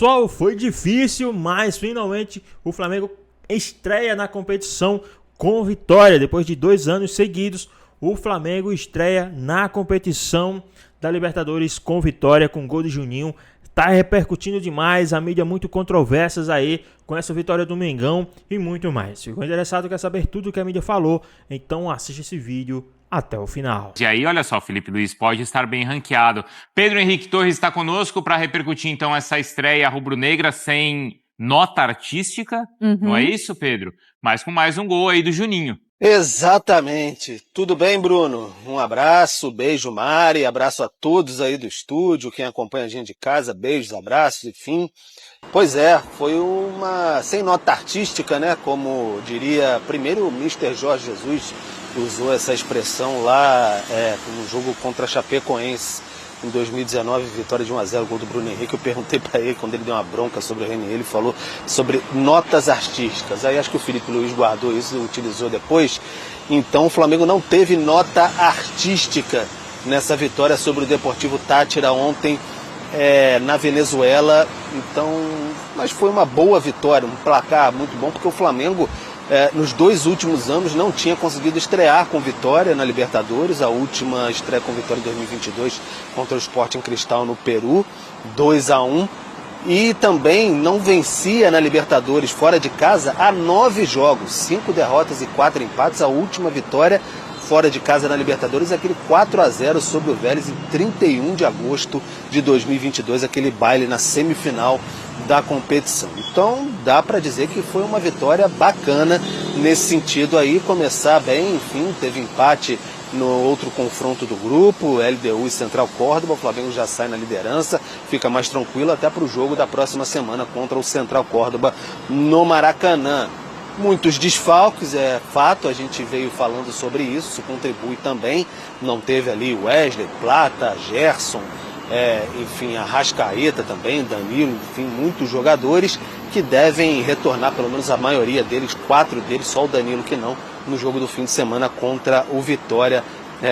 Pessoal, foi difícil, mas finalmente o Flamengo estreia na competição com vitória. Depois de 2 anos seguidos, o Flamengo estreia na competição da Libertadores com vitória, com gol de Juninho. Tá repercutindo demais, a mídia muito controversas aí com essa vitória do Mengão e muito mais. Ficou interessado, quer saber tudo o que a mídia falou? Então assiste esse vídeo até o final. E aí, olha só, o Felipe Luiz pode estar bem ranqueado. Pedro Henrique Torres está conosco para repercutir então essa estreia rubro-negra sem nota artística, não é isso, Pedro? Mas com mais um gol aí do Juninho. Exatamente. Tudo bem, Bruno? Um abraço, beijo, Mari, abraço a todos aí do estúdio, quem acompanha a gente de casa, beijos, abraços, enfim. Pois é, foi uma sem nota artística, né? Como diria primeiro o Mr. Jorge Jesus, usou essa expressão lá no jogo contra a Chapecoense em 2019, vitória de 1-0, gol do Bruno Henrique. Eu perguntei para ele, quando ele deu uma bronca sobre o Renier, ele falou sobre notas artísticas. Aí acho que o Felipe Luiz guardou isso e utilizou depois. Então o Flamengo não teve nota artística nessa vitória sobre o Deportivo Táchira ontem na Venezuela. Então, mas foi uma boa vitória, um placar muito bom, porque o Flamengo nos 2 últimos anos não tinha conseguido estrear com vitória na Libertadores. A última estreia com vitória em 2022 contra o Sporting Cristal no Peru, 2-1. E também não vencia na Libertadores fora de casa há 9 jogos, 5 derrotas e 4 empates. A última vitória fora de casa na Libertadores é aquele 4-0 sobre o Vélez em 31 de agosto de 2022, aquele baile na semifinal da competição. Então dá para dizer que foi uma vitória bacana nesse sentido aí, começar bem, enfim, teve empate no outro confronto do grupo, LDU e Central Córdoba. O Flamengo já sai na liderança, fica mais tranquilo até para o jogo da próxima semana contra o Central Córdoba no Maracanã. Muitos desfalques, é fato, a gente veio falando sobre isso contribui também. Não teve ali Wesley, Plata, Gerson, enfim, Arrascaeta também, Danilo, enfim, muitos jogadores que devem retornar, pelo menos a maioria deles, 4 deles, só o Danilo que não, no jogo do fim de semana contra o Vitória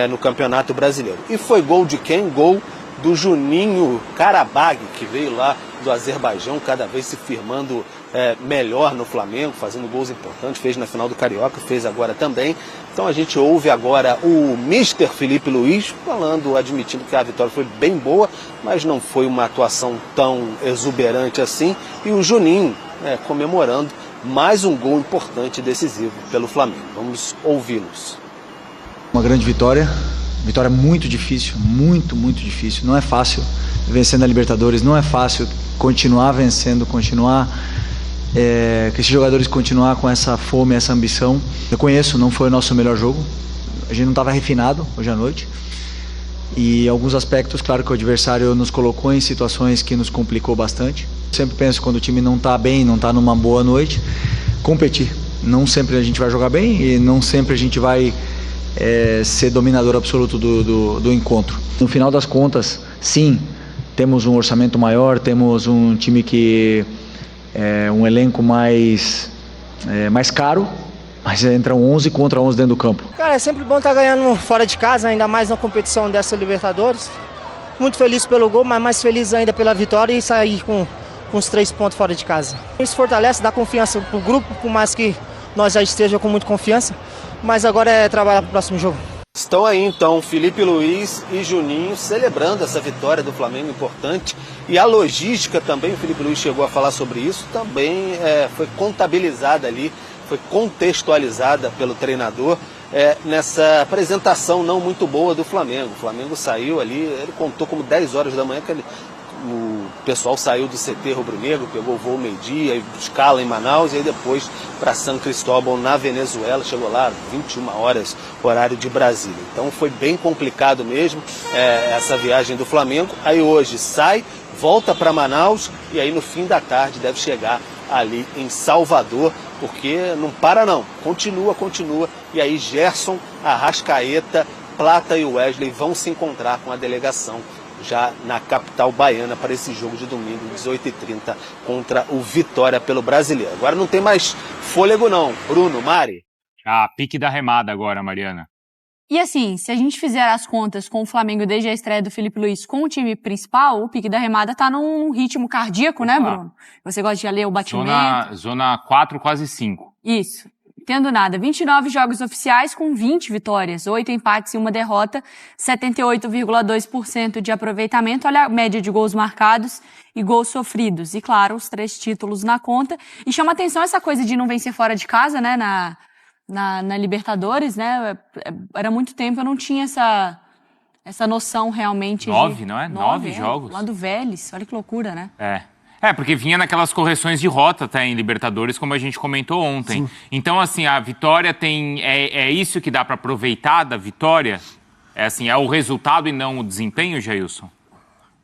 no Campeonato Brasileiro. E foi gol de quem? Gol do Juninho Karabag, que veio lá do Azerbaijão, cada vez se firmando melhor no Flamengo, fazendo gols importantes, fez na final do Carioca, fez agora também. Então a gente ouve agora o Mr. Felipe Luiz falando, admitindo que a vitória foi bem boa, mas não foi uma atuação tão exuberante assim. E o Juninho comemorando mais um gol importante e decisivo pelo Flamengo. Vamos ouvi-los. Uma grande vitória muito difícil, muito difícil. Não é fácil vencer na Libertadores, não é fácil continuar vencendo, continuar que esses jogadores continuar com essa fome, essa ambição. Eu conheço, não foi o nosso melhor jogo, a gente não estava refinado hoje à noite e alguns aspectos, claro que o adversário nos colocou em situações que nos complicou bastante. Sempre penso, quando o time não está bem, não está numa boa noite, competir. Não sempre a gente vai jogar bem e não sempre a gente vai ser dominador absoluto do encontro. No final das contas, sim, temos um orçamento maior, temos um time que um elenco mais caro, mas entram 11 contra 11 dentro do campo. Cara, é sempre bom estar ganhando fora de casa, ainda mais na competição dessa Libertadores. Muito feliz pelo gol, mas mais feliz ainda pela vitória e sair com os 3 pontos fora de casa. Isso fortalece, dá confiança pro grupo, por mais que nós já estejamos com muita confiança, mas agora é trabalhar pro próximo jogo. Estão aí então Felipe Luiz e Juninho celebrando essa vitória do Flamengo importante. E a logística também, o Felipe Luiz chegou a falar sobre isso, também foi contabilizada ali, foi contextualizada pelo treinador nessa apresentação não muito boa do Flamengo. O Flamengo saiu ali, ele contou como 10 horas da manhã que o pessoal saiu do CT rubro-negro, pegou o voo meio-dia, escala em Manaus e aí depois para San Cristóbal na Venezuela, chegou lá 21 horas, horário de Brasília. Então foi bem complicado mesmo essa viagem do Flamengo. Aí hoje sai, volta para Manaus e aí no fim da tarde deve chegar ali em Salvador, porque não para não, continua. E aí Gerson, Arrascaeta, Plata e Wesley vão se encontrar com a delegação já na capital baiana para esse jogo de domingo, 18h30, contra o Vitória pelo Brasileiro. Agora não tem mais fôlego não. Bruno, Mari? Pique da remada agora, Mariana. E assim, se a gente fizer as contas com o Flamengo desde a estreia do Felipe Luiz com o time principal, o pique da remada tá num ritmo cardíaco, né, Bruno? Você gosta de ler o batimento? Zona 4, quase 5. Isso. Tendo nada. 29 jogos oficiais com 20 vitórias, 8 empates e 1 derrota, 78,2% de aproveitamento. Olha a média de gols marcados e gols sofridos. E, claro, os 3 títulos na conta. E chama atenção essa coisa de não vencer fora de casa, né, na Libertadores, né? Era muito tempo, eu não tinha essa noção realmente. 9, não é? 9 jogos. Lá do Vélez, olha que loucura, né? Porque vinha naquelas correções de rota até em Libertadores, como a gente comentou ontem. Sim. Então, assim, a vitória tem... É isso que dá para aproveitar da vitória? É o resultado e não o desempenho, Jailson?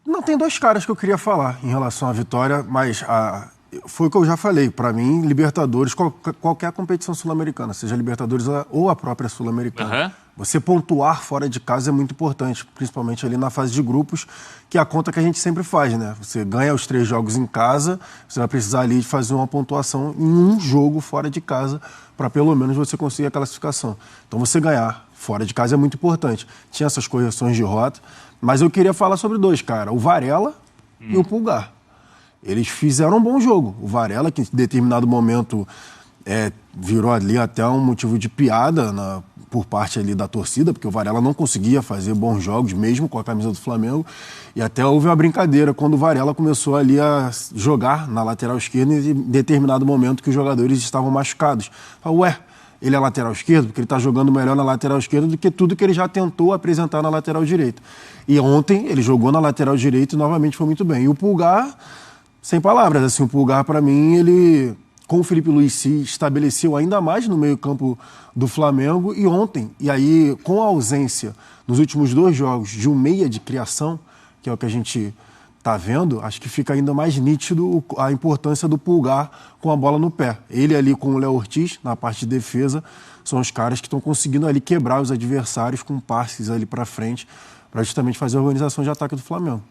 Não, tem 2 caras que eu queria falar em relação à vitória, mas foi o que eu já falei. Para mim, Libertadores, qualquer competição sul-americana, seja Libertadores ou a própria sul-americana, você pontuar fora de casa é muito importante, principalmente ali na fase de grupos, que é a conta que a gente sempre faz, né? Você ganha os 3 jogos em casa, você vai precisar ali de fazer uma pontuação em um jogo fora de casa para pelo menos você conseguir a classificação. Então você ganhar fora de casa é muito importante. Tinha essas correções de rota, mas eu queria falar sobre 2, cara, o Varela e o Pulgar. Eles fizeram um bom jogo. O Varela, que em determinado momento virou ali até um motivo de piada por parte ali da torcida, porque o Varela não conseguia fazer bons jogos, mesmo com a camisa do Flamengo. E até houve uma brincadeira quando o Varela começou ali a jogar na lateral esquerda em determinado momento que os jogadores estavam machucados. Falei, ele é lateral esquerdo? Porque ele está jogando melhor na lateral esquerda do que tudo que ele já tentou apresentar na lateral direita. E ontem ele jogou na lateral direita e novamente foi muito bem. E o Pulgar... Sem palavras, assim, o Pulgar, para mim, ele, com o Felipe Luiz, se estabeleceu ainda mais no meio-campo do Flamengo. E ontem, e aí, com a ausência nos últimos 2 jogos de um meia de criação, que é o que a gente está vendo, acho que fica ainda mais nítido a importância do Pulgar com a bola no pé. Ele ali com o Léo Ortiz, na parte de defesa, são os caras que estão conseguindo ali quebrar os adversários com passes ali para frente, para justamente fazer a organização de ataque do Flamengo.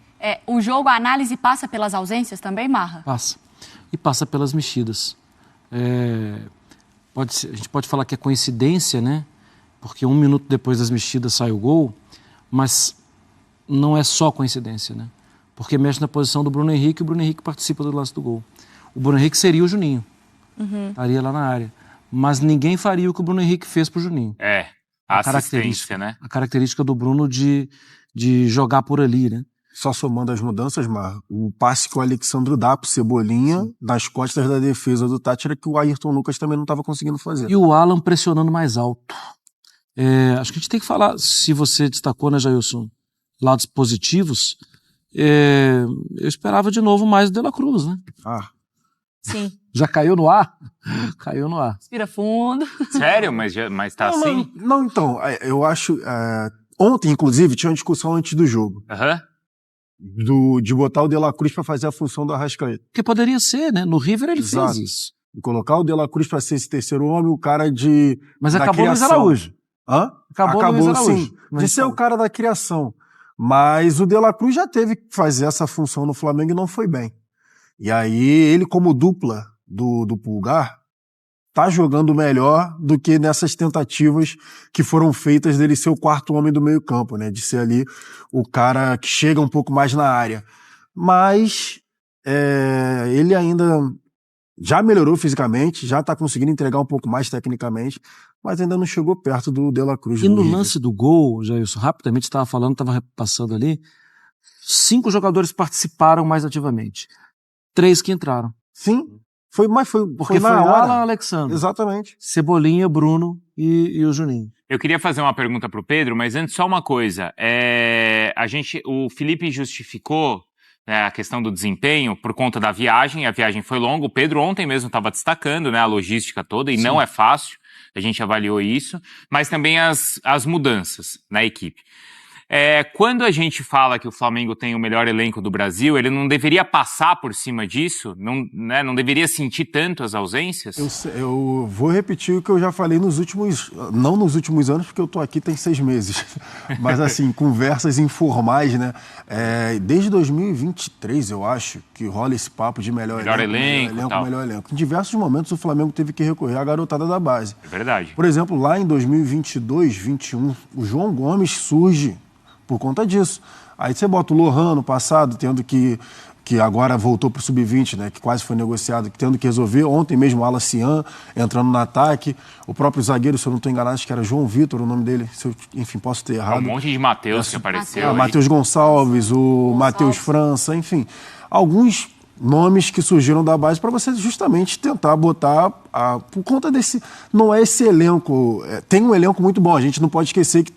O jogo, a análise passa pelas ausências também, Marra? Passa. E passa pelas mexidas. A gente pode falar que é coincidência, né? Porque 1 minuto depois das mexidas sai o gol, mas não é só coincidência, né? Porque mexe na posição do Bruno Henrique e o Bruno Henrique participa do lance do gol. O Bruno Henrique seria o Juninho. Estaria lá na área. Mas ninguém faria o que o Bruno Henrique fez pro Juninho. A assistência, né? A característica do Bruno de jogar por ali, né? Só somando as mudanças, Mar, o passe que o Alexandro dá pro Cebolinha nas costas da defesa do Táchira, que o Ayrton Lucas também não estava conseguindo fazer. E o Alan pressionando mais alto. Acho que a gente tem que falar, se você destacou, né, Jailson, lados positivos, eu esperava de novo mais o De La Cruz, né? Sim. Já caiu no ar? Caiu no ar. Respira fundo. Sério? Mas tá assim? Não, então, eu acho... ontem, inclusive, tinha uma discussão antes do jogo. De botar o De La Cruz para fazer a função do Arrascaeta. Porque poderia ser, né? No River ele Exato. fez isso. E colocar o De La Cruz para ser esse terceiro homem, o cara de... Mas acabou o Luiz Araújo. Acabou Luiz Araújo. Sim, de ser o cara da criação. Mas o De La Cruz já teve que fazer essa função no Flamengo e não foi bem. E aí ele, como dupla do Pulgar, tá jogando melhor do que nessas tentativas que foram feitas dele ser o 4º homem do meio-campo, né? De ser ali o cara que chega um pouco mais na área. Mas ele ainda já melhorou fisicamente, já tá conseguindo entregar um pouco mais tecnicamente, mas ainda não chegou perto do De La Cruz. E no lance do gol, Jailson, rapidamente estava falando, estava repassando ali, 5 jogadores participaram mais ativamente. 3 que entraram. Sim. Porque foi o Alan Alexandre. Exatamente. Cebolinha, Bruno e o Juninho. Eu queria fazer uma pergunta pro Pedro, mas antes só uma coisa. O Felipe justificou a questão do desempenho por conta da viagem. A viagem foi longa. O Pedro ontem mesmo estava destacando, né, a logística toda, e não é fácil. A gente avaliou isso. Mas também as mudanças na equipe. Quando a gente fala que o Flamengo tem o melhor elenco do Brasil, ele não deveria passar por cima disso? Não, né, não deveria sentir tanto as ausências? Eu vou repetir o que eu já falei não nos últimos anos, porque eu tô aqui tem 6 meses, mas assim, conversas informais, né? Desde 2023, eu acho, que rola esse papo de melhor elenco. Em diversos momentos o Flamengo teve que recorrer à garotada da base. É verdade. Por exemplo, lá em 2022, 2021, o João Gomes surge por conta disso. Aí você bota o Lohan no passado, tendo que agora voltou para o Sub-20, né, que quase foi negociado, tendo que resolver. Ontem mesmo o Alacian entrando no ataque. O próprio zagueiro, se eu não estou enganado, acho que era João Vitor o nome dele. Enfim, posso ter errado. Um monte de Matheus que apareceu. Matheus Gonçalves, o Matheus França, enfim. Alguns nomes que surgiram da base para você justamente tentar botar por conta desse... Não é esse elenco... tem um elenco muito bom. A gente não pode esquecer que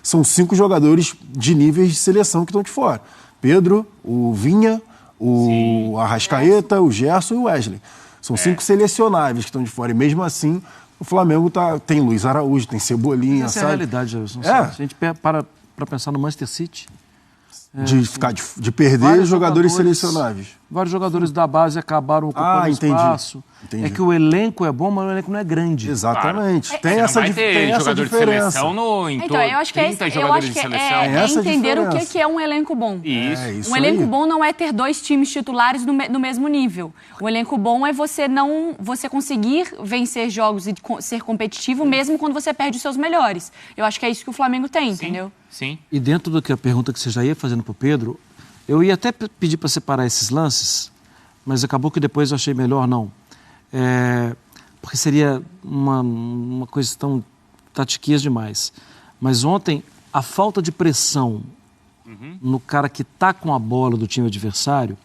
são 5 jogadores de níveis de seleção que estão de fora. Pedro, o Vinha, o Arrascaeta, o Gerson e o Wesley. São 5 selecionáveis que estão de fora. E mesmo assim, o Flamengo tem Luiz Araújo, tem Cebolinha, essa sabe? É a realidade, Gerson. Se a gente para pensar no Manchester City... De perder jogadores selecionáveis. Vários jogadores da base acabaram ocupando espaço. Entendi. É que o elenco é bom, mas o elenco não é grande. Exatamente. Claro. Tem essa diferença. jogador de seleção então, eu acho que 30 jogadores de seleção. Entender o que é um elenco bom. Isso. Um elenco bom não é ter 2 times titulares no mesmo nível. O elenco bom é você conseguir vencer jogos e ser competitivo mesmo quando você perde os seus melhores. Eu acho que é isso que o Flamengo tem, entendeu? Sim. E dentro da pergunta que você já ia fazendo para o Pedro, eu ia até pedir para separar esses lances, mas acabou que depois eu achei melhor não. Porque seria uma coisa tão tatiquias demais. Mas ontem, a falta de pressão no cara que está com a bola do time adversário,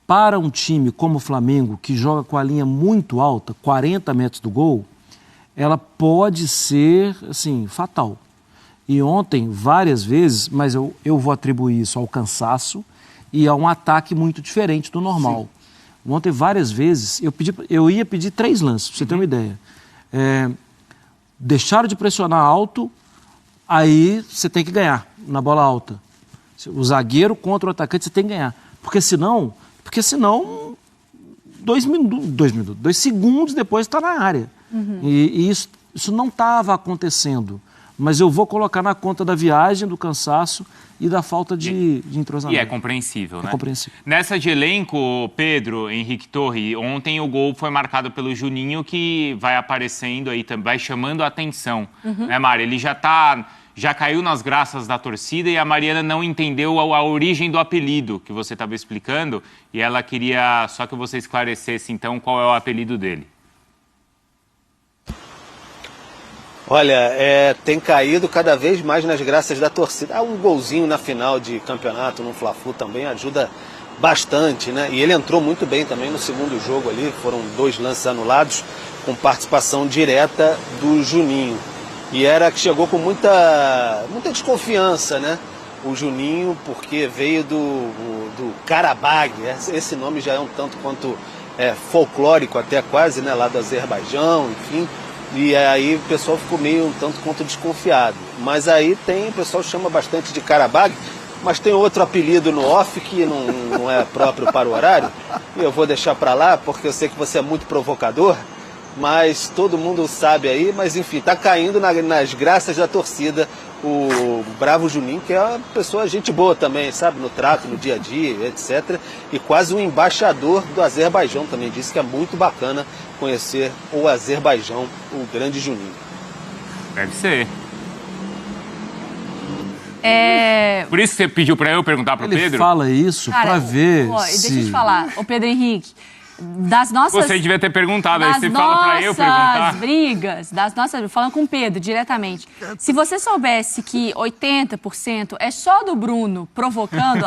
para um time como o Flamengo, que joga com a linha muito alta, 40 metros do gol, ela pode ser, assim, fatal. E ontem, várias vezes, mas eu vou atribuir isso ao cansaço e a um ataque muito diferente do normal. Sim. Ontem, várias vezes, eu ia pedir 3 lances, para você ter uma ideia. Deixaram de pressionar alto, aí você tem que ganhar na bola alta. O zagueiro contra o atacante, você tem que ganhar. Porque senão 2 segundos depois está na área. E isso não estava acontecendo. Mas eu vou colocar na conta da viagem, do cansaço e da falta de entrosamento. E é compreensível, né? É compreensível. Nessa de elenco, Pedro, Henrique Torre, ontem o gol foi marcado pelo Juninho, que vai aparecendo aí, vai chamando a atenção. Né, Mari? Ele já caiu nas graças da torcida e a Mariana não entendeu a origem do apelido que você estava explicando e ela queria só que você esclarecesse, então, qual é o apelido dele. Olha, tem caído cada vez mais nas graças da torcida. Um golzinho na final de campeonato, no Fla-Flu, também ajuda bastante, né? E ele entrou muito bem também no segundo jogo ali, foram 2 lances anulados, com participação direta do Juninho. E que chegou com muita desconfiança, né? O Juninho, porque veio do Karabag, esse nome já é um tanto quanto folclórico até quase, né? Lá do Azerbaijão, enfim. E aí o pessoal ficou meio um tanto quanto desconfiado. Mas aí o pessoal chama bastante de Karabag, mas tem outro apelido no off que não é próprio para o horário. E eu vou deixar para lá, porque eu sei que você é muito provocador, mas todo mundo sabe aí. Mas enfim, tá caindo nas graças da torcida o Bravo Juninho, que é uma pessoa, gente boa também, sabe? No trato, no dia a dia, etc. E quase um embaixador do Azerbaijão também. Disse que é muito bacana conhecer o Azerbaijão, o grande Juninho. Deve ser. Por isso que você pediu para eu perguntar para o Pedro? Ele fala isso para ver Deixa eu te falar, o Pedro Henrique, Você devia ter perguntado, aí você fala para eu perguntar. Falando com o Pedro diretamente, se você soubesse que 80% é só do Bruno provocando,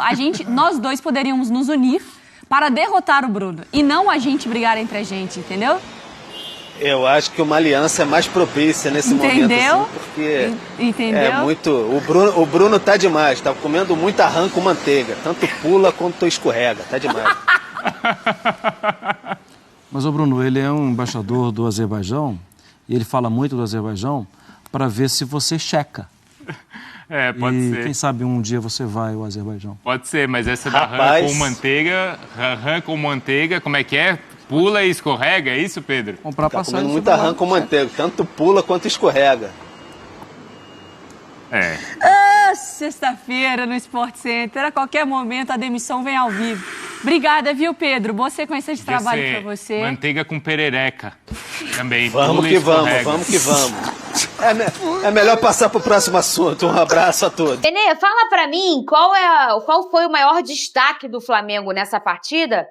nós dois poderíamos nos unir para derrotar o Bruno e não a gente brigar entre a gente, entendeu? Eu acho que uma aliança é mais propícia nesse momento, assim, porque é muito... O Bruno tá demais, tá comendo muita rã com manteiga, tanto pula quanto escorrega, tá demais. Mas o Bruno, ele é um embaixador do Azerbaijão e ele fala muito do Azerbaijão para ver se você checa. Pode e ser. quem sabe um dia você vai ao Azerbaijão. Pode ser, mas essa da rã com manteiga, como é que é? Pula e escorrega, é isso, Pedro? Comprar Tá passagem. comendo muita rã com manteiga, tanto pula quanto escorrega. Sexta-feira no Sport Center, a qualquer momento a demissão vem ao vivo. Obrigada, viu, Pedro? Boa sequência de trabalho pra você. Manteiga com perereca também. Vamos que vamos. É melhor passar pro próximo assunto. Um abraço a todos. Enê, fala pra mim qual foi o maior destaque do Flamengo nessa partida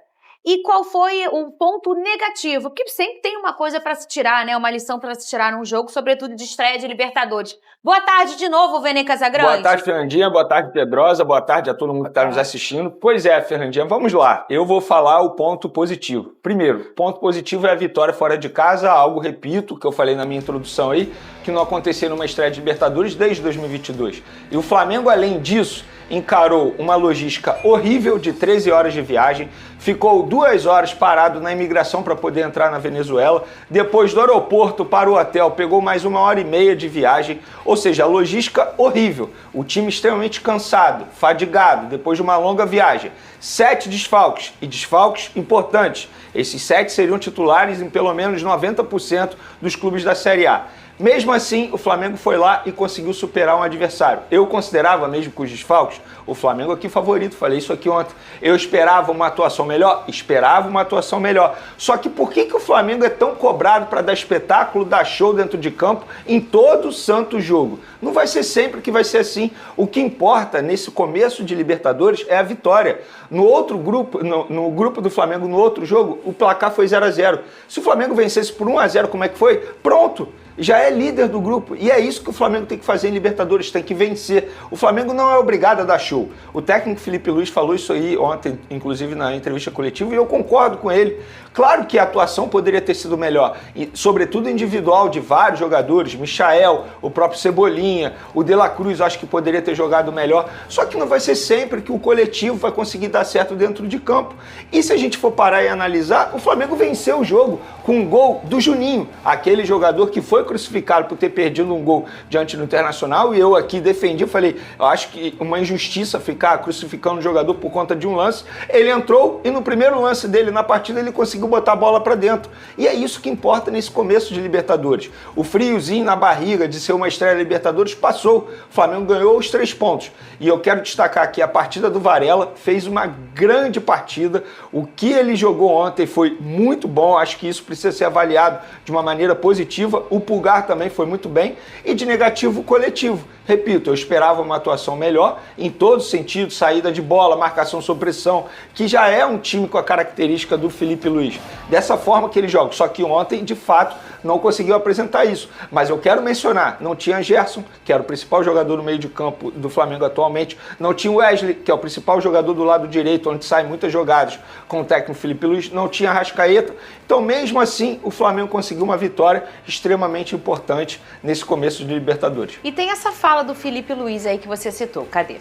e qual foi o ponto negativo, porque sempre tem uma coisa pra se tirar, né? Uma lição pra se tirar num jogo, sobretudo de estreia de Libertadores. Boa tarde de novo, Vene Casagrande. Boa tarde, Fernandinha. Boa tarde, Pedrosa. Boa tarde a todo mundo que está nos assistindo. Pois é, Fernandinha, vamos lá. Eu vou falar o ponto positivo. Primeiro, ponto positivo é a vitória fora de casa, algo, repito, que eu falei na minha introdução aí, que não acontecia numa estreia de Libertadores desde 2022. E o Flamengo, além disso, encarou uma logística horrível de 13 horas de viagem, ficou 2 horas parado na imigração para poder entrar na Venezuela, depois do aeroporto para o hotel pegou mais 1h30 de viagem, ou seja, a logística horrível, o time extremamente cansado, fadigado, depois de uma longa viagem, 7 desfalques, e desfalques importantes, esses 7 seriam titulares em pelo menos 90% dos clubes da Série A. Mesmo assim, o Flamengo foi lá e conseguiu superar um adversário. Eu considerava, mesmo com os desfalques, o Flamengo aqui favorito, falei isso aqui ontem. Eu esperava uma atuação melhor? Esperava uma atuação melhor. Só que por que o Flamengo é tão cobrado para dar espetáculo, dar show dentro de campo em todo santo jogo? Não vai ser sempre que vai ser assim. O que importa nesse começo de Libertadores é a vitória. No outro grupo, no grupo do Flamengo, no outro jogo, o placar foi 0-0. Se o Flamengo vencesse por 1-0, como é que foi? Pronto! Já é líder do grupo, e é isso que o Flamengo tem que fazer em Libertadores, tem que vencer. O Flamengo não é obrigado a dar show. O técnico Felipe Luiz falou isso aí ontem, inclusive na entrevista coletiva, e eu concordo com ele. Claro que a atuação poderia ter sido melhor, e, sobretudo individual de vários jogadores, Michael, o próprio Cebolinha, o De La Cruz, acho que poderia ter jogado melhor, só que não vai ser sempre que o coletivo vai conseguir dar certo dentro de campo. E se a gente for parar e analisar, o Flamengo venceu o jogo com um gol do Juninho, aquele jogador que foi crucificado por ter perdido um gol diante do Internacional, e eu aqui defendi, falei, eu acho que uma injustiça ficar crucificando o jogador por conta de um lance. Ele entrou e no primeiro lance dele na partida ele conseguiu botar a bola para dentro. E é isso que importa nesse começo de Libertadores. O friozinho na barriga de ser uma estreia de Libertadores passou. O Flamengo ganhou os 3 pontos. E eu quero destacar aqui a partida do Varela, fez uma grande partida. O que ele jogou ontem foi muito bom, acho que isso precisa ser avaliado de uma maneira positiva. O Pulgar também foi muito bem. E de negativo, coletivo. Repito, eu esperava uma atuação melhor em todos os sentidos, saída de bola, marcação sob pressão, que já é um time com a característica do Felipe Luiz. Dessa forma que ele joga, só que ontem, de fato, não conseguiu apresentar isso. Mas eu quero mencionar, não tinha Gerson, que era o principal jogador no meio de campo do Flamengo atualmente, não tinha Wesley, que é o principal jogador do lado direito, onde saem muitas jogadas com o técnico Felipe Luiz, não tinha Arrascaeta. Então, mesmo assim, o Flamengo conseguiu uma vitória extremamente importante nesse começo de Libertadores. E tem essa fala do Felipe Luiz aí que você citou, cadê?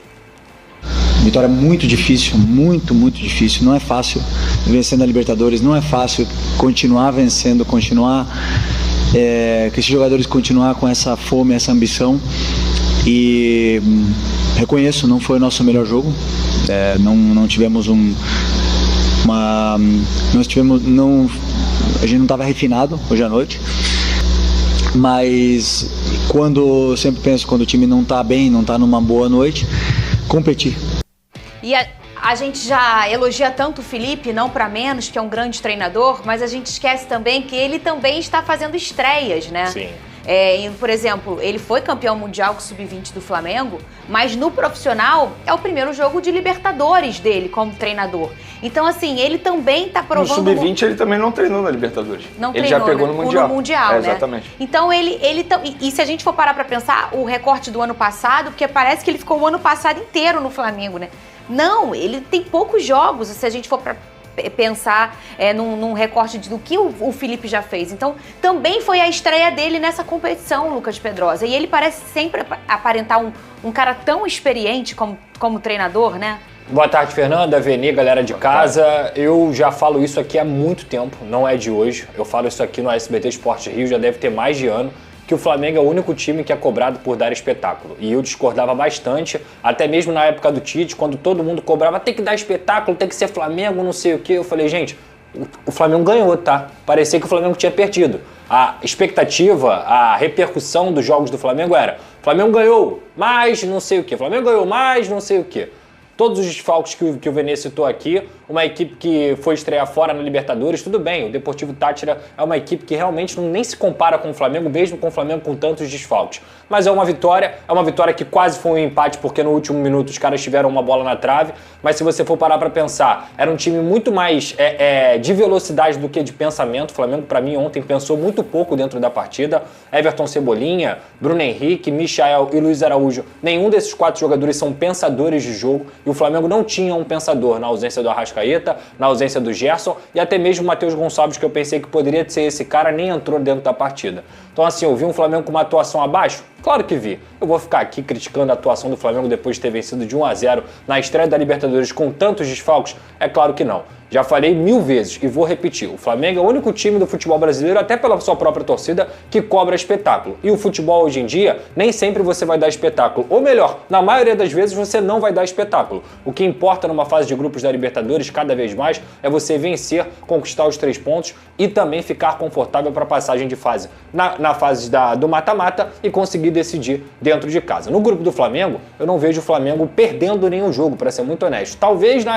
Vitória muito difícil, muito difícil. Não é fácil vencer na Libertadores, não é fácil continuar vencendo, continuar que esses jogadores continuar com essa fome, essa ambição. E reconheço, não foi o nosso melhor jogo. Não tivemos a gente não estava refinado hoje à noite. Mas sempre penso, quando o time não está bem, não está numa boa noite, competir. E a gente já elogia tanto o Felipe, não para menos, que é um grande treinador, mas a gente esquece também que ele também está fazendo estreias, né? Sim. Por exemplo, ele foi campeão mundial com o Sub-20 do Flamengo, mas no profissional é o primeiro jogo de Libertadores dele como treinador. Então, assim, ele também está provando... No Sub-20 ele também não treinou na Libertadores. Não ele treinou, já pegou né? no Mundial. No Mundial, né? Exatamente. Então, e se a gente for parar para pensar, o recorte do ano passado, porque parece que ele ficou o ano passado inteiro no Flamengo, né? Não, ele tem poucos jogos, se a gente for para pensar num recorte do que o Felipe já fez. Então, também foi a estreia dele nessa competição, Lucas Pedrosa. E ele parece sempre aparentar um cara tão experiente como treinador, né? Boa tarde, Fernanda, Veni, galera de casa. Eu já falo isso aqui há muito tempo, não é de hoje. Eu falo isso aqui no SBT Esporte Rio, já deve ter mais de ano, que o Flamengo é o único time que é cobrado por dar espetáculo. E eu discordava bastante, até mesmo na época do Tite, quando todo mundo cobrava, tem que dar espetáculo, tem que ser Flamengo, não sei o quê. Eu falei, gente, o Flamengo ganhou, tá? Parecia que o Flamengo tinha perdido. A expectativa, a repercussão dos jogos do Flamengo era: Flamengo ganhou, mais não sei o quê. Flamengo ganhou, mais não sei o quê. Todos os desfalques que o Vene citou aqui, uma equipe que foi estrear fora na Libertadores, tudo bem, o Deportivo Táchira é uma equipe que realmente nem se compara com o Flamengo, mesmo com o Flamengo com tantos desfalques. Mas é uma vitória que quase foi um empate, porque no último minuto os caras tiveram uma bola na trave, mas se você for parar pra pensar, era um time muito mais de velocidade do que de pensamento. O Flamengo, pra mim, ontem pensou muito pouco dentro da partida. Everton Cebolinha, Bruno Henrique, Michael e Luiz Araújo, nenhum desses 4 jogadores são pensadores de jogo, e o Flamengo não tinha um pensador na ausência do Arrascaeta, na ausência do Gerson, e até mesmo o Matheus Gonçalves, que eu pensei que poderia ser esse cara, nem entrou dentro da partida. Então assim, eu vi um Flamengo com uma atuação abaixo? Claro que vi. Eu vou ficar aqui criticando a atuação do Flamengo depois de ter vencido de 1-0 na estreia da Libertadores com tantos desfalques? É claro que não. Já falei 1000 vezes e vou repetir. O Flamengo é o único time do futebol brasileiro, até pela sua própria torcida, que cobra espetáculo. E o futebol hoje em dia, nem sempre você vai dar espetáculo. Ou melhor, na maioria das vezes você não vai dar espetáculo. O que importa numa fase de grupos da Libertadores, cada vez mais, é você vencer, conquistar os 3 pontos e também ficar confortável para a passagem de fase na fase do mata-mata e conseguir decidir dentro de casa. No grupo do Flamengo, eu não vejo o Flamengo perdendo nenhum jogo, para ser muito honesto. Talvez na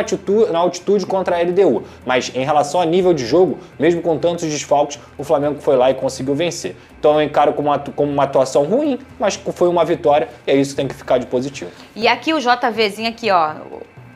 altitude contra a LDU. Mas em relação a nível de jogo, mesmo com tantos desfalques, o Flamengo foi lá e conseguiu vencer. Então eu encaro como uma atuação ruim, mas foi uma vitória e é isso que tem que ficar de positivo. E aqui o JVzinho aqui, ó,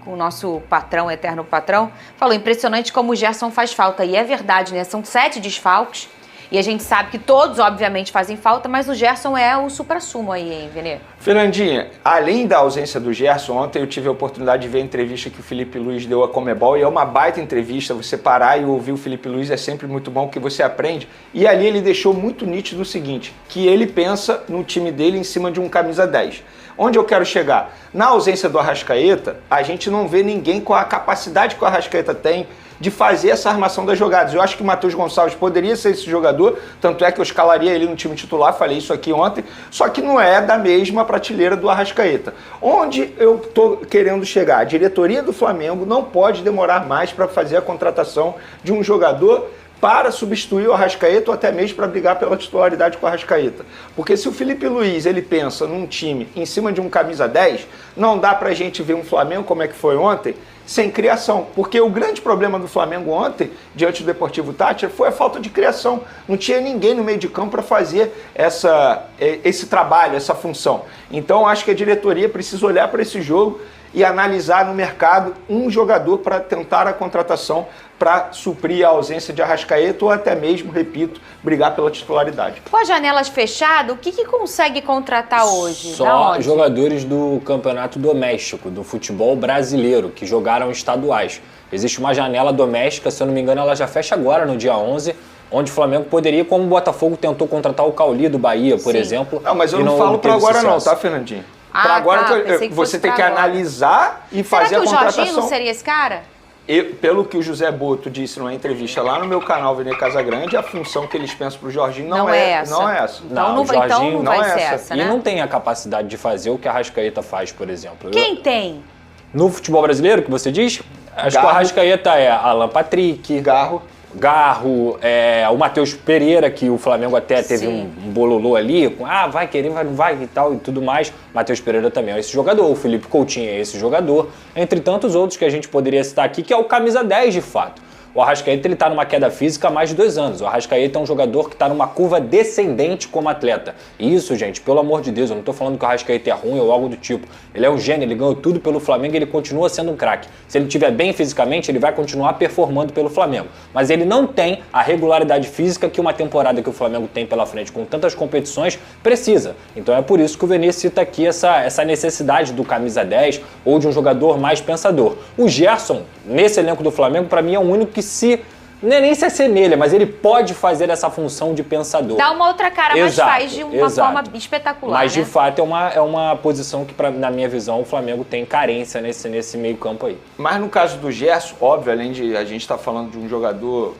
o nosso patrão, eterno patrão, falou: impressionante como o Gerson faz falta. E é verdade, né? São 7 desfalques. E a gente sabe que todos, obviamente, fazem falta, mas o Gerson é o supra-sumo aí, hein, Vene? Fernandinha, além da ausência do Gerson, ontem eu tive a oportunidade de ver a entrevista que o Felipe Luiz deu à Comebol, e é uma baita entrevista. Você parar e ouvir o Felipe Luiz é sempre muito bom, porque você aprende. E ali ele deixou muito nítido o seguinte, que ele pensa no time dele em cima de um camisa 10. Onde eu quero chegar? Na ausência do Arrascaeta, a gente não vê ninguém com a capacidade que o Arrascaeta tem de fazer essa armação das jogadas. Eu acho que o Matheus Gonçalves poderia ser esse jogador, tanto é que eu escalaria ele no time titular, falei isso aqui ontem, só que não é da mesma prateleira do Arrascaeta. Onde eu tô querendo chegar? A diretoria do Flamengo não pode demorar mais para fazer a contratação de um jogador para substituir o Arrascaeta ou até mesmo para brigar pela titularidade com o Arrascaeta. Porque se o Felipe Luiz ele pensa num time em cima de um camisa 10, não dá pra gente ver um Flamengo como é que foi ontem, sem criação. Porque o grande problema do Flamengo ontem, diante do Deportivo Táchira, foi a falta de criação. Não tinha ninguém no meio de campo para fazer esse trabalho, essa função. Então acho que a diretoria precisa olhar para esse jogo e analisar no mercado um jogador para tentar a contratação para suprir a ausência de Arrascaeta ou até mesmo, repito, brigar pela titularidade. Com as janelas fechadas, o que consegue contratar hoje? Só jogadores do campeonato doméstico, do futebol brasileiro, que jogaram estaduais. Existe uma janela doméstica, se eu não me engano, ela já fecha agora, no dia 11, onde o Flamengo poderia, como o Botafogo tentou contratar o Cauli do Bahia, por exemplo. Não, mas eu não falo para agora não, tá, Fernandinho? Para agora você tem que analisar e fazer a contratação. Será que o Jorginho não seria esse cara? Pelo que o José Boto disse numa entrevista lá no meu canal Vene Casagrande, a função que eles pensam para o Jorginho não é essa. Então não vai ser essa, né? E não tem a capacidade de fazer o que a Arrascaeta faz, por exemplo. Quem tem? No futebol brasileiro, que você diz, acho que o Arrascaeta é Alan Patrick, Garro, o Matheus Pereira, que o Flamengo até teve um bololô ali, com vai querer, não vai e tal e tudo mais. Matheus Pereira também é esse jogador, o Felipe Coutinho é esse jogador, entre tantos outros que a gente poderia citar aqui, que é o camisa 10 de fato. O Arrascaeta ele está numa queda física há mais de 2 anos. O Arrascaeta é um jogador que está numa curva descendente como atleta. E isso, gente, pelo amor de Deus, eu não estou falando que o Arrascaeta é ruim ou algo do tipo. Ele é um gênio, ele ganhou tudo pelo Flamengo e ele continua sendo um craque. Se ele estiver bem fisicamente, ele vai continuar performando pelo Flamengo. Mas ele não tem a regularidade física que uma temporada que o Flamengo tem pela frente com tantas competições precisa. Então é por isso que o Vene cita aqui essa necessidade do camisa 10 ou de um jogador mais pensador. O Gerson, nesse elenco do Flamengo, para mim é o único que nem se assemelha, mas ele pode fazer essa função de pensador. Dá uma outra cara, mas faz de uma forma espetacular. Mas de fato é uma posição que, na minha visão, o Flamengo tem carência nesse meio campo aí. Mas no caso do Gerson, óbvio, além de a gente estar falando de um jogador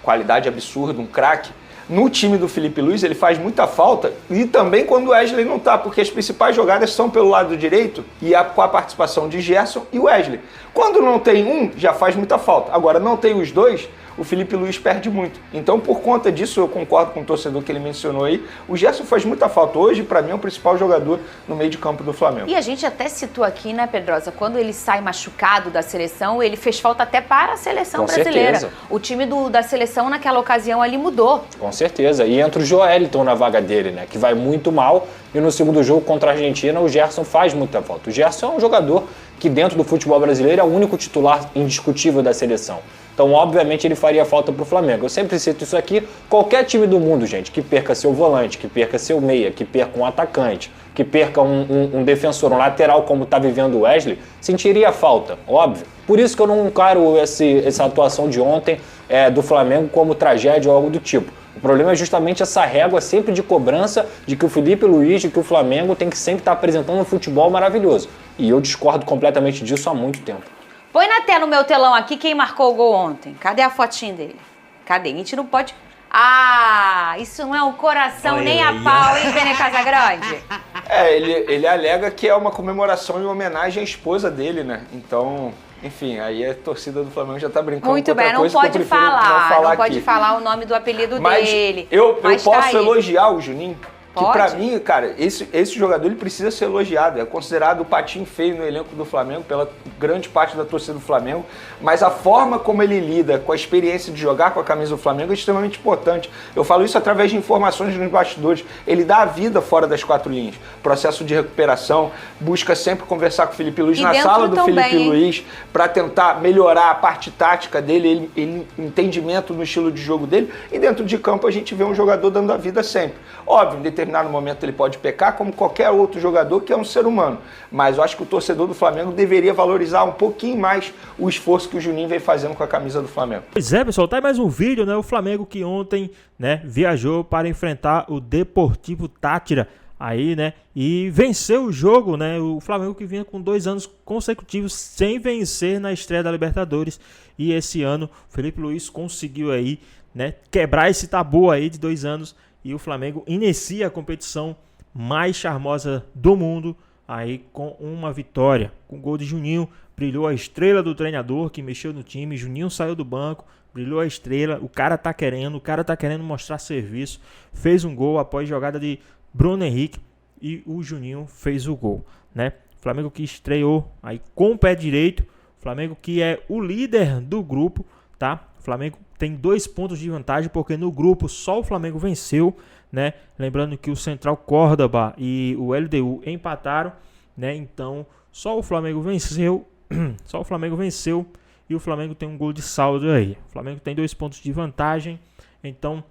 qualidade absurda, um craque, No time do Felipe Luiz, ele faz muita falta, e também quando o Wesley não tá, porque as principais jogadas são pelo lado direito e com a participação de Gerson e Wesley. Quando não tem um, já faz muita falta. Agora, não tem os dois, o Felipe Luiz perde muito. Então, por conta disso, eu concordo com o torcedor que ele mencionou aí, o Gerson faz muita falta. Hoje, para mim, é o principal jogador no meio de campo do Flamengo. E a gente até citou aqui, né, Pedrosa, quando ele sai machucado da seleção, ele fez falta até para a seleção brasileira. Certeza. O time da seleção naquela ocasião ali mudou. Com certeza. E entra o Joeliton na vaga dele, né, que vai muito mal. E no segundo jogo contra a Argentina, o Gerson faz muita falta. O Gerson é um jogador que dentro do futebol brasileiro é o único titular indiscutível da seleção. Então, obviamente, ele faria falta para o Flamengo. Eu sempre cito isso aqui. Qualquer time do mundo, gente, que perca seu volante, que perca seu meia, que perca um atacante, que perca um defensor, um lateral, como está vivendo o Wesley, sentiria falta, óbvio. Por isso que eu não encaro essa atuação de ontem do Flamengo como tragédia ou algo do tipo. O problema é justamente essa régua sempre de cobrança de que o Felipe Luiz, de que o Flamengo tem que sempre estar apresentando um futebol maravilhoso. E eu discordo completamente disso há muito tempo. Põe na tela no meu telão aqui quem marcou o gol ontem. Cadê a fotinha dele? Cadê? A gente não pode... Ah, isso não é um coração nem a pau, hein, Vene Casagrande? Ele alega que é uma comemoração em homenagem à esposa dele, né? Então, enfim, aí a torcida do Flamengo já tá brincando muito com outra bem, não coisa pode que eu prefiro falar, não pode aqui. falar o nome do apelido dele. Eu posso tá elogiar o Juninho? Que pode? pra mim, cara, esse jogador ele precisa ser elogiado. É considerado o patinho feio no elenco do Flamengo pela grande parte da torcida do Flamengo. Mas a forma como ele lida com a experiência de jogar com a camisa do Flamengo é extremamente importante. Eu falo isso através de informações nos bastidores. Ele dá a vida fora das quatro linhas. Processo de recuperação, busca sempre conversar com o Felipe Luiz na sala do Felipe Luiz para tentar melhorar a parte tática dele, ele entendimento no estilo de jogo dele. E dentro de campo a gente vê um jogador dando a vida sempre. Óbvio, em determinado momento ele pode pecar como qualquer outro jogador que é um ser humano. Mas eu acho que o torcedor do Flamengo deveria valorizar um pouquinho mais o esforço que o Juninho vem fazendo com a camisa do Flamengo. Pois é, pessoal, tá aí mais um vídeo, né? O Flamengo que ontem, né, viajou para enfrentar o Deportivo Táchira aí, né? E venceu o jogo, né? O Flamengo que vinha com 2 anos consecutivos sem vencer na estreia da Libertadores. E esse ano o Felipe Luiz conseguiu aí, né, quebrar esse tabu aí de 2 anos. E o Flamengo inicia a competição mais charmosa do mundo aí com uma vitória. Com o gol de Juninho, brilhou a estrela do treinador que mexeu no time. Juninho saiu do banco, brilhou a estrela. O cara tá querendo mostrar serviço. Fez um gol após jogada de Bruno Henrique e o Juninho fez o gol, né? Flamengo que estreou aí com o pé direito. Flamengo que é o líder do grupo, tá? Flamengo tem 2 pontos de vantagem, porque no grupo só o Flamengo venceu, né? Lembrando que o Central Córdoba e o LDU empataram, né? Então, só o Flamengo venceu, e o Flamengo tem um gol de saldo aí. O Flamengo tem 2 pontos de vantagem, então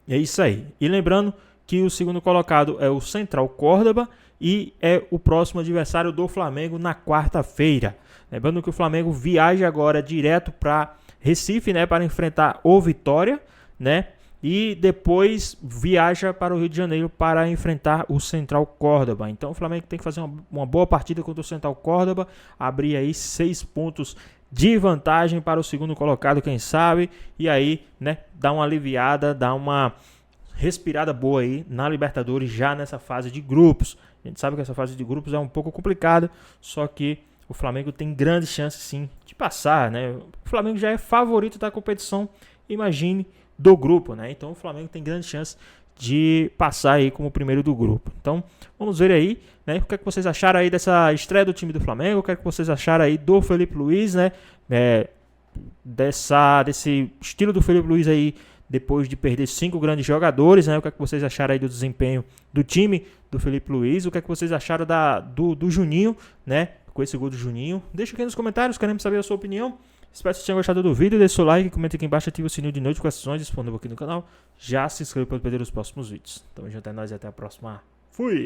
é isso aí. E lembrando que o segundo colocado é o Central Córdoba e é o próximo adversário do Flamengo na quarta-feira. Lembrando que o Flamengo viaja agora direto para Recife, né, para enfrentar o Vitória, né, e depois viaja para o Rio de Janeiro para enfrentar o Central Córdoba. Então o Flamengo tem que fazer uma boa partida contra o Central Córdoba, abrir aí 6 pontos de vantagem para o segundo colocado, quem sabe, e aí, né, dar uma aliviada, dar uma respirada boa aí na Libertadores já nessa fase de grupos. A gente sabe que essa fase de grupos é um pouco complicada, só que o Flamengo tem grande chance sim de passar, né? O Flamengo já é favorito da competição, imagine, do grupo, né? Então o Flamengo tem grande chance de passar aí como primeiro do grupo. Então vamos ver aí, né? O que é que vocês acharam aí dessa estreia do time do Flamengo? O que é que vocês acharam aí do Felipe Luiz, né? Desse estilo do Felipe Luiz aí, depois de perder 5 grandes jogadores, né? O que é que vocês acharam aí do desempenho do time do Felipe Luiz? O que é que vocês acharam do Juninho, né? Com esse gol do Juninho? Deixa aqui nos comentários, queremos saber a sua opinião. Espero que vocês tenham gostado do vídeo. Deixe seu like, comente aqui embaixo, ative o sininho de notificações disponível aqui no canal. Já se inscreva para perder os próximos vídeos. Tamo junto, é nóis e até a próxima. Fui!